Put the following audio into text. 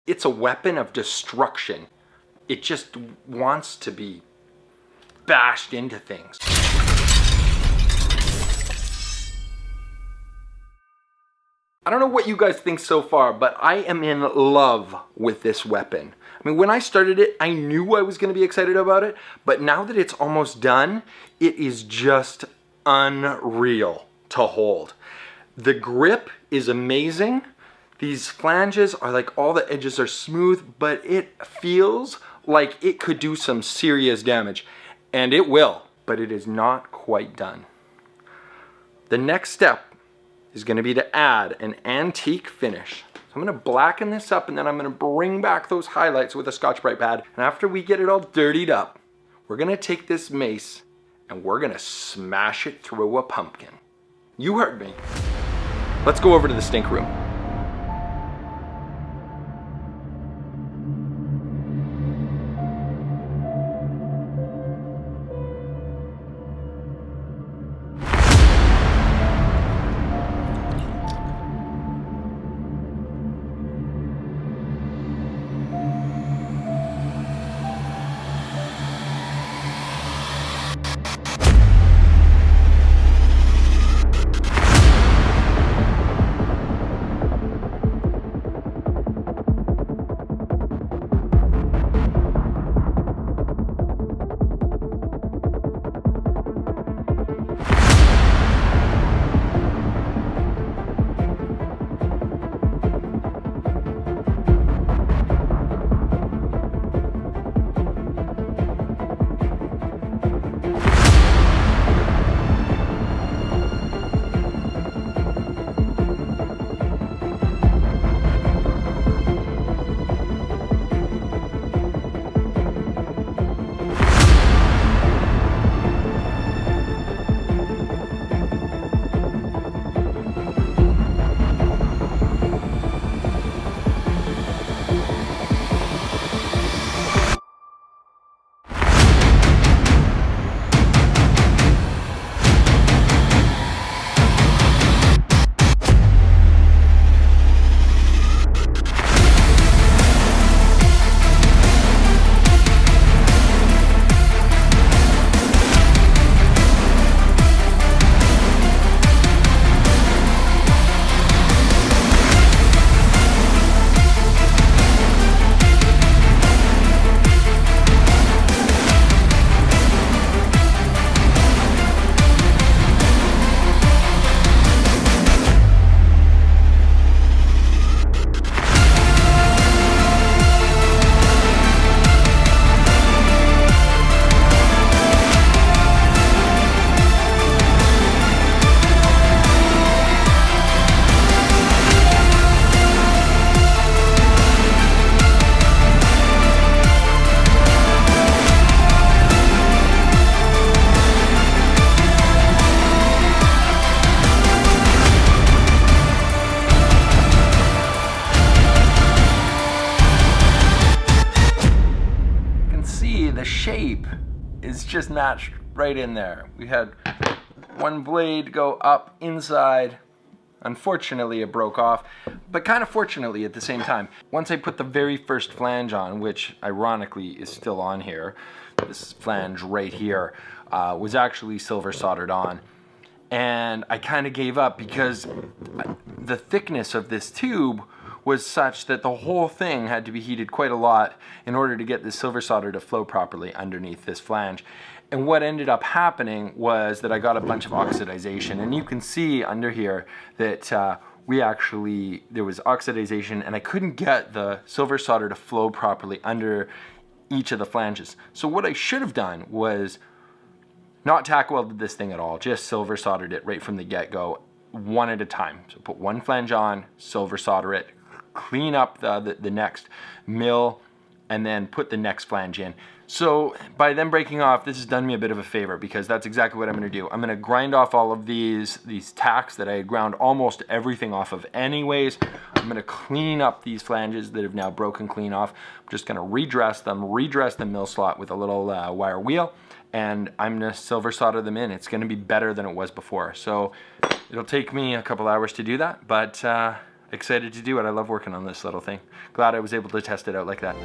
It's a weapon of destruction. It just wants to be bashed into things. I don't know what you guys think so far, but I am in love with this weapon. I mean, when I started it, I knew I was going to be excited about it, but now that it's almost done, it is just unreal to hold. The grip is amazing. These flanges are like, all the edges are smooth, but it feels like it could do some serious damage. And it will, but it is not quite done. The next step is going to be to add an antique finish. So I'm going to blacken this up, and then I'm going to bring back those highlights with a Scotch-Brite pad. And after we get it all dirtied up, we're going to take this mace and we're going to smash it through a pumpkin. You heard me. Let's go over to the stink room. The shape is just matched right in there. We had one blade go up inside. Unfortunately, it broke off, but kind of fortunately at the same time. Once I put the very first flange on, which ironically is still on here, this flange right here was actually silver soldered on. And I kind of gave up because the thickness of this tube was such that the whole thing had to be heated quite a lot in order to get the silver solder to flow properly underneath this flange. And what ended up happening was that I got a bunch of oxidization, and you can see under here that there was oxidization, and I couldn't get the silver solder to flow properly under each of the flanges. So what I should have done was not tack welded this thing at all, just silver soldered it right from the get-go, one at a time. So put one flange on, silver solder it, clean up the next mill, and then put the next flange in. So by them breaking off, this has done me a bit of a favor, because that's exactly what I'm going to do. I'm going to grind off all of these tacks that I had ground almost everything off of anyways. I'm going to clean up these flanges that have now broken clean off. I'm just going to redress the mill slot with a little wire wheel, and I'm going to silver solder them in. It's going to be better than it was before. So it'll take me a couple hours to do that, but I excited to do it. I love working on this little thing. Glad I was able to test it out like that.